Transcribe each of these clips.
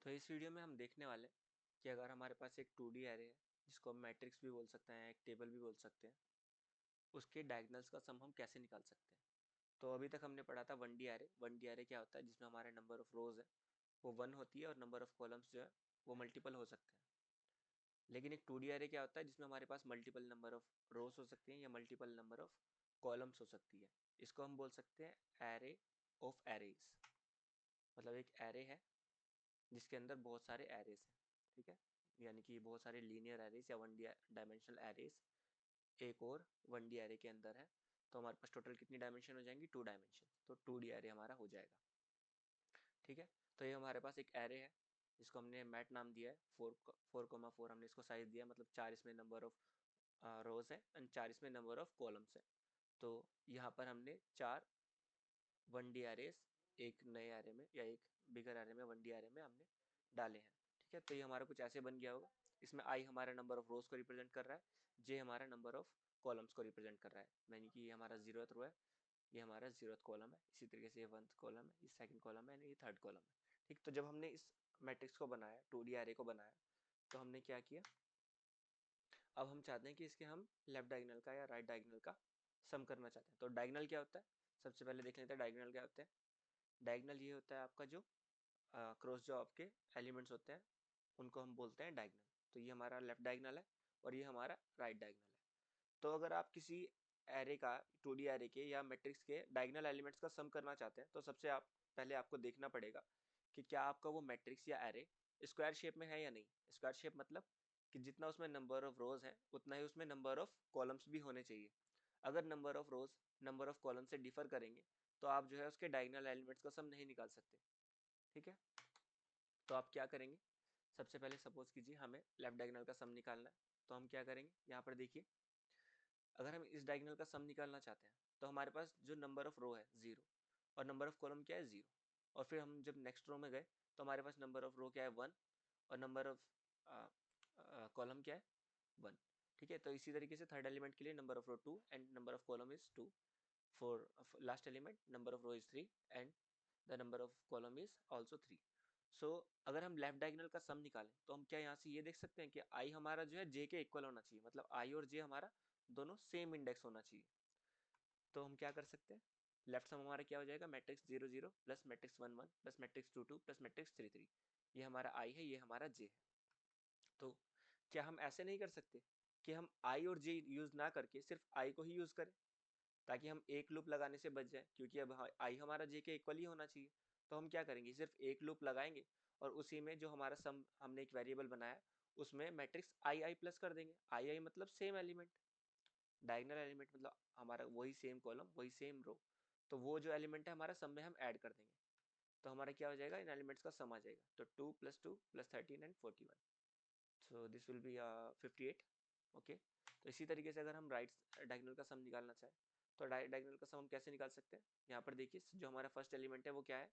तो इस वीडियो में हम देखने वाले हैं कि अगर हमारे पास एक 2D एरे है जिसको हम मैट्रिक्स भी बोल सकते हैं, एक टेबल भी बोल सकते हैं, उसके डायगोनल्स का सम हम कैसे निकाल सकते हैं। तो अभी तक हमने पढ़ा था 1D एरे। 1D एरे क्या होता है, जिसमें हमारे नंबर ऑफ रोज है वो 1 होती है और नंबर ऑफ कॉलम्स जो है वो मल्टीपल हो सकते हैं। लेकिन एक 2D एरे क्या होता है, जिसमें हमारे पास मल्टीपल नंबर ऑफ रोज हो सकती हैं या मल्टीपल नंबर ऑफ कॉलम्स हो सकती है। इसको हम बोल सकते हैं एरे ऑफ एरेज। मतलब एक एरे है जिसके अंदर बहुत सारे एरेस हैं, ठीक है। यानी कि बहुत सारे लीनियर एरेस या 1D डायमेंशनल एरेस एक और 1D एरे के अंदर है। तो हमारे पास टोटल कितनी डायमेंशन हो जाएंगी, 2 डायमेंशन। तो 2D एरे हमारा हो जाएगा, ठीक है। तो ये हमारे पास एक एरे है जिसको हमने मैट नाम दिया है। 4 4 4 हमने इसको साइज दिया, मतलब 4 इसमें नंबर ऑफ रोज है एंड 4 इसमें नंबर ऑफ कॉलम्स है। तो यहाँ पर हमने 4 1D एरेस एक नए एरे में या एक बिगर एरे में 1D एरे में हमने डाले हैं, ठीक है। तो ये हमारा कुछ ऐसे बन गया होगा। इसमें आई हमारा नंबर ऑफ रोज को रिप्रेजेंट कर रहा है, जे हमारा नंबर ऑफ कॉलम्स को रिप्रेजेंट कर रहा है। यानी कि ये हमारा 0th रो है, ये हमारा 0th कॉलम है। इसी तरीके से ये 1th कॉलम है, ये 2nd कॉलम है, ये 3rd कॉलम है, ठीक। तो जब हमने इस मैट्रिक्स को बनाया, 2D एरे को बनाया, तो हमने क्या किया, अब हम चाहते हैं कि इसके हम लेफ्ट डायगोनल का या राइट डायगोनल का सम करना चाहते हैं। तो डायगोनल क्या होता है, सबसे पहले देख लेते हैं डायगोनल क्या होता है। डायगोनल ये होता है आपका जो क्रॉस जो आपके एलिमेंट्स होते हैं उनको हम बोलते हैं डायगोनल। तो ये हमारा लेफ्ट डायगोनल है और ये हमारा राइट डायगोनल है। तो अगर आप किसी एरे का, 2D एरे के या मैट्रिक्स के डायगोनल एलिमेंट्स का सम करना चाहते हैं, तो सबसे आप पहले आपको देखना पड़ेगा कि क्या आपका वो मैट्रिक्स या एरे स्क्वायर शेप में है या नहीं। स्क्वायर शेप मतलब कि जितना उसमें नंबर ऑफ रोज है उतना ही उसमें नंबर ऑफ कॉलम्स भी होने चाहिए। अगर number of rose number of column से डिफर करेंगे तो आप जो है उसके डायगोनल एलिमेंट्स का सम नहीं निकाल सकते, ठीक है। तो आप क्या करेंगे, सबसे पहले सपोज कीजिए हमें लेफ्ट डायगोनल का सम निकालना है। तो हम क्या करेंगे, यहाँ पर देखिए, अगर हम इस डायगोनल का सम निकालना चाहते हैं तो हमारे पास जो नंबर ऑफ रो है 0 और नंबर ऑफ कॉलम क्या है 0। और फिर हम जब नेक्स्ट रो में गए तो हमारे पास नंबर ऑफ रो क्या है 1 और नंबर ऑफ कॉलम क्या है 1, ठीक है। तो इसी तरीके से थर्ड एलिमेंट के लिए number of row 2 and number of column is 2। For last element number of row is 3 and the number of column is also 3। So अगर हम लेफ्ट डायगोनल का सम निकालें तो हम क्या यहाँ से ये देख सकते हैं कि आई हमारा जो है जे के इक्वल होना चाहिए, मतलब आई और जे हमारा दोनों सेम इंडेक्स होना चाहिए। तो हम क्या कर सकते हैं, लेफ्ट सम हमारा क्या हो जाएगा, matrix 0 0 plus matrix 1 1 plus matrix 2 2 plus matrix 3 3। ये हमारा आई है, ये हमारा जे है। तो क्या हम ऐसे नहीं कर सकते कि हम आई और जे यूज ना करके सिर्फ आई को ही यूज करें, ताकि हम एक लूप लगाने से बच जाए, क्योंकि अब आई हमारा जे के इक्वल ही होना चाहिए। तो हम क्या करेंगे, सिर्फ एक लूप लगाएंगे और उसी में जो हमारा सम हमने एक वेरिएबल बनाया उसमें मैट्रिक्स आई आई प्लस कर देंगे। आई आई मतलब सेम एलिमेंट, डायगोनल एलिमेंट मतलब हमारा वही सेम कॉलम वही सेम रो। तो वो जो एलिमेंट है हमारा सम में हम ऐड कर देंगे। तो हमारा क्या हो जाएगा, इन एलिमेंट्स का सम आ जाएगा। तो 2 + 2 + 13 and 41। So this will be 58, okay. तो इसी तरीके से अगर हम राइट डायगोनल का सम निकालना चाहें तो डायगोनल का सम हम कैसे निकाल सकते हैं। यहाँ पर देखिए, जो हमारा फर्स्ट एलिमेंट है वो क्या है,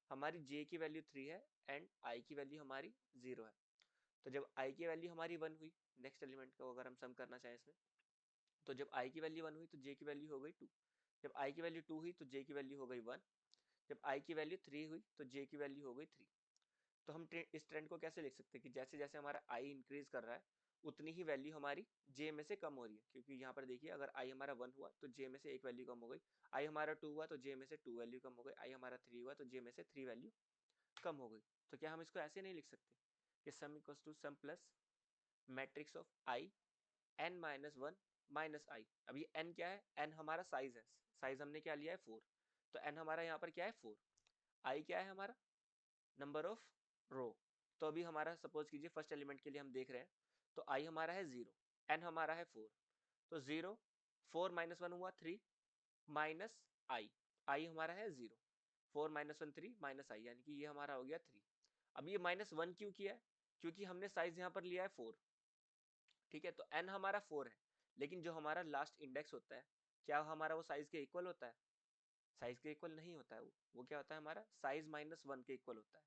हमारी j की वैल्यू 3 है एंड i की वैल्यू हमारी 0 है। तो जब i की वैल्यू हमारी 1 हुई, नेक्स्ट एलिमेंट को अगर हम सम करना चाहें इसमें, तो जब i की वैल्यू 1 हुई तो j की वैल्यू हो गई 2। जब i की वैल्यू 2 हुई तो j की वैल्यू हो गई 1। जब i की वैल्यू 3 हुई तो j की वैल्यू हो गई 3। तो हम इस ट्रेंड को कैसे लिख सकते हैं कि जैसे जैसे हमारा i इंक्रीज कर रहा है उतनी ही वैल्यू हमारी j में से कम हो रही है। क्योंकि यहाँ पर देखिए, अगर i हमारा 1 हुआ तो j में से एक वैल्यू कम हो गई, i हमारा 2 हुआ तो j में से 2 वैल्यू कम हो गई, i हमारा 3 हुआ तो j में से 3 वैल्यू कम हो गई। तो क्या हम इसको ऐसे नहीं लिख सकते कि sum equals to sum plus matrix of i n minus 1 minus I. अब ये n क्या है, n हमारा साइज है, साइज हमने क्या लिया है 4। तो n हमारा यहाँ पर क्या है 4। i क्या है हमारा, नंबर ऑफ रो। तो अभी हमारा सपोज कीजिए फर्स्ट एलिमेंट के लिए हम देख रहे हैं, तो i हमारा है 0, n हमारा है 4। तो 0 4 माइनस 1 हुआ 3 माइनस आई हमारा है 0, 4 माइनस 1 3 माइनस आई, यानी कि ये हमारा हो गया 3। अब ये -1 क्यों किया है, क्योंकि हमने साइज यहाँ पर लिया है 4, ठीक है। तो n हमारा 4 है, लेकिन जो हमारा लास्ट इंडेक्स होता है क्या हमारा वो साइज के इक्वल होता है, साइज के इक्वल नहीं होता है। वो क्या होता है, हमारा साइज -1 के इक्वल होता है,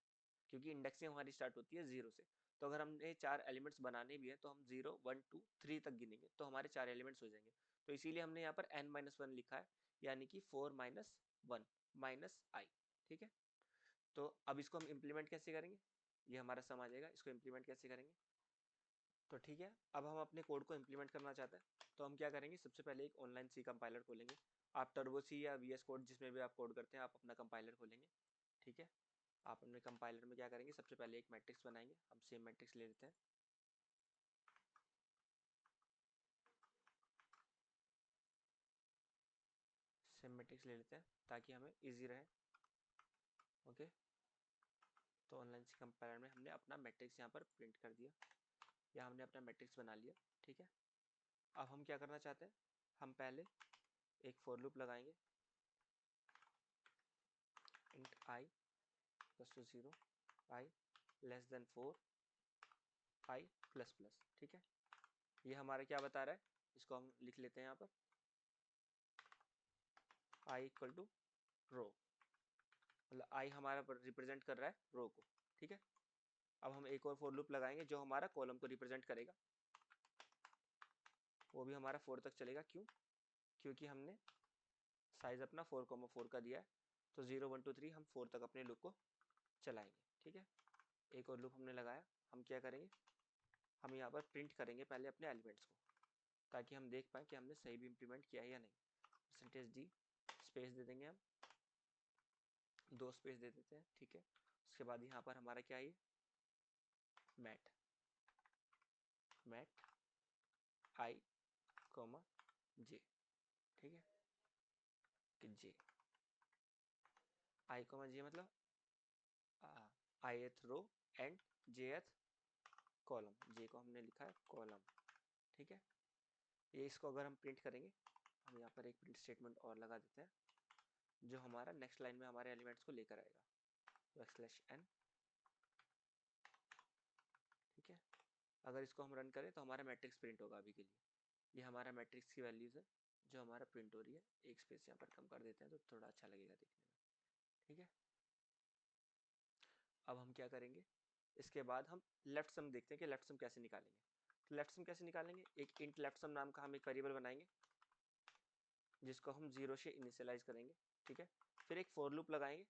क्योंकि इंडेक्सिंग हमारी स्टार्ट होती है 0 से। तो अगर हमने 4 एलिमेंट्स बनाने भी है तो हम 0 1 2 3 तक गिनेंगे तो हमारे 4 एलिमेंट्स हो जाएंगे। तो इसीलिए हमने यहाँ पर n-1 लिखा है, यानी कि 4 - 1 माइनस आई, ठीक है। तो अब इसको हम इम्प्लीमेंट कैसे करेंगे, ये हमारा सम आ जाएगा। इसको इम्प्लीमेंट कैसे करेंगे? तो ठीक है, अब हम अपने कोड को इम्प्लीमेंट करना चाहते हैं तो हम क्या करेंगे, सबसे पहले एक ऑनलाइन सी कंपाइलर खोलेंगे। आप टर्बो सी या वीएस कोड जिसमें भी आप कोड करते हैं, आप अपना कंपाइलर खोलेंगे। ठीक है, आप अपने कंपाइलर में क्या करेंगे, सबसे पहले एक मैट्रिक्स बनाएंगे। हम सेम मैट्रिक्स ले लेते हैं। सेम मैट्रिक्स ले लेते हैं ताकि हमें इजी रहे। ओके, तो ऑनलाइन सी कंपाइलर में हमने अपना मैट्रिक्स यहाँ पर प्रिंट कर दिया, या हमने अपना मैट्रिक्स बना लिया। ठीक है, अब हम क्या करना चाहते हैं, हम पहले एक फॉर लूप लगाएंगे। Int I equals to 0, I less than 4, I plus plus. ठीक है, ये हमारा क्या बता रहा है, इसको हम लिख लेते हैं यहाँ पर, आई इक्वल टू रो, मतलब आई हमारा रिप्रेजेंट कर रहा है रो को। ठीक है, अब हम एक और फॉर लूप लगाएंगे जो हमारा कॉलम को रिप्रेजेंट करेगा, वो भी हमारा 4 तक चलेगा। क्यों? क्योंकि हमने साइज अपना 4,4 का दिया है, तो 0 1 2 3 हम 4 तक अपने लूप को चलाएंगे। ठीक है, एक और लूप हमने लगाया। हम क्या करेंगे, हम यहाँ पर प्रिंट करेंगे पहले अपने एलिमेंट्स को, ताकि हम देख पाएँ कि हमने सही भी इम्प्लीमेंट किया है या नहीं। परसेंटेज डी स्पेस दे देंगे, हम 2 स्पेस दे देते हैं। ठीक है, उसके बाद यहाँ पर हमारा क्या है, mat mat I comma J. ठीक है, कि जे आई कॉमा जे मतलब ith row and jth column. J को हमने लिखा है कॉलम। ठीक है, ये इसको अगर हम प्रिंट करेंगे, हम यहाँ पर एक प्रिंट स्टेटमेंट और लगा देते हैं जो हमारा नेक्स्ट लाइन में हमारे एलिमेंट्स को लेकर आएगा, \n। ठीक है, अगर इसको हम रन करें तो हमारा मैट्रिक्स प्रिंट होगा अभी के लिए। ये हमारा मैट्रिक्स की वैल्यूज है जो हमारा प्रिंट हो रही है। एक स्पेस यहाँ पर कम कर देते हैं तो थोड़ा अच्छा लगेगा देखने में। ठीक है, अब हम क्या करेंगे, इसके बाद हम लेफ्ट सम देखते हैं कि लेफ्ट सम कैसे निकालेंगे। तो लेफ्ट सम कैसे निकालेंगे, एक इंट लेफ्ट सम नाम का हम एक वेरिएबल बनाएंगे जिसको हम 0 से इनिशियलाइज करेंगे। ठीक है, फिर एक फॉर लूप लगाएंगे,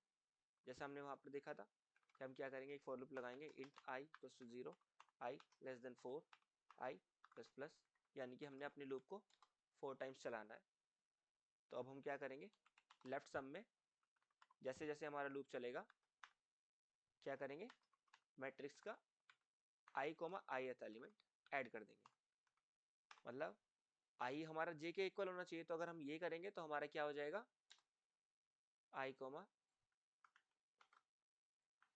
जैसा हमने वहाँ पर देखा था कि हम क्या करेंगे, एक फॉर लूप लगाएंगे int I equals to 0, I less than 4, I plus plus, यानी कि हमने अपने लूप को 4 टाइम्स चलाना है। तो अब हम क्या करेंगे, लेफ्ट सम में जैसे जैसे हमारा लूप चलेगा, क्या करेंगे, मैट्रिक्स का आई कोमा आई एलिमेंट ऐड कर देंगे। मतलब आई हमारा जे के इक्वल होना चाहिए, तो अगर हम ये करेंगे तो हमारा क्या हो जाएगा, आई कोमा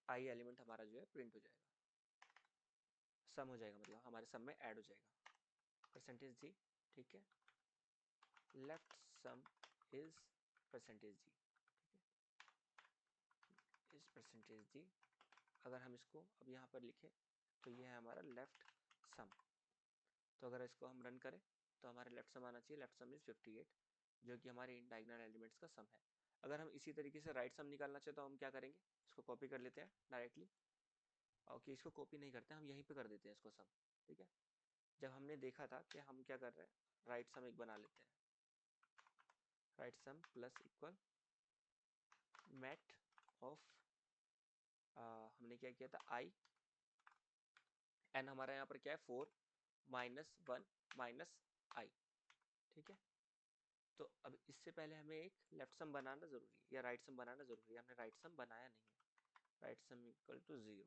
आई एलिमेंट हमारा जो है प्रिंट हो जाएगा, सम हो जाएगा, मतलब हमारे सम में ऐड हो जाएगा। परसेंटेज जी। ठीक है, लेफ्ट सम इज परसेंटेज जी। ठीक है, इस परसेंटेज जी। अगर हम इसको अब यहाँ पर लिखें तो ये है हमारा लेफ्ट सम। तो अगर इसको हम रन करें तो हमारे लेफ्ट सम आना चाहिए। लेफ्ट सम इज 58, जो कि हमारे इन डायगोनल एलिमेंट्स का सम है। अगर हम इसी तरीके से राइट सम निकालना चाहे तो हम क्या करेंगे, इसको कॉपी कर लेते हैं डायरेक्टली। ओके, इसको कॉपी नहीं करते, हम यहीं पे कर देते हैं इसको सम। ठीक है, जब हमने देखा था कि हम क्या कर रहे हैं, राइट सम एक बना लेते हैं। Right sum plus equal mat of, हमने क्या किया था, आई एन हमारा यहाँ पर क्या है 4 -1 माइनस आई। ठीक है, तो अब इससे पहले हमें एक लेफ्ट सम बनाना जरूरी है या राइट सम बनाना जरूरी है। हमने राइट सम बनाया नहीं है, राइट सम इक्वल टू 0।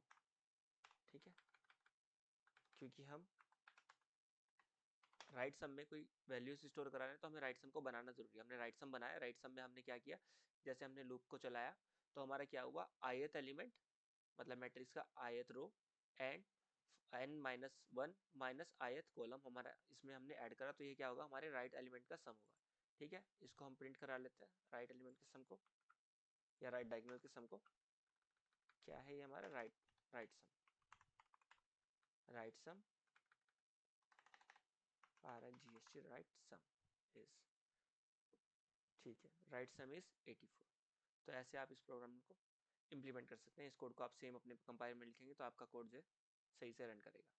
ठीक है, क्योंकि हम राइट सम में कोई वैल्यूज स्टोर करा रहे हैं तो हमें राइट सम को बनाना जरूरी है। हमने राइट सम बनाया, राइट सम में हमने क्या किया, जैसे हमने लूप को चलाया तो हमारा क्या हुआ, ith एलिमेंट मतलब मैट्रिक्स का ith row and n-1 minus ith column हमारा इसमें हमने ऐड करा, तो ये क्या होगा, हमारे राइट एलिमेंट का सम होगा। ठीक है, इसको हम प्रिंट करा लेते हैं, राइट एलिमेंट के सम को या राइट डायगोनल के सम को। क्या है ये हमारा right sum, right sum RIGST right sum is, ठीक है, राइट सम इज 84। तो ऐसे आप इस प्रोग्राम को इम्प्लीमेंट कर सकते हैं। इस कोड को आप सेम अपने कंपाइलर में लिखेंगे तो आपका कोड जो है सही से रन करेगा।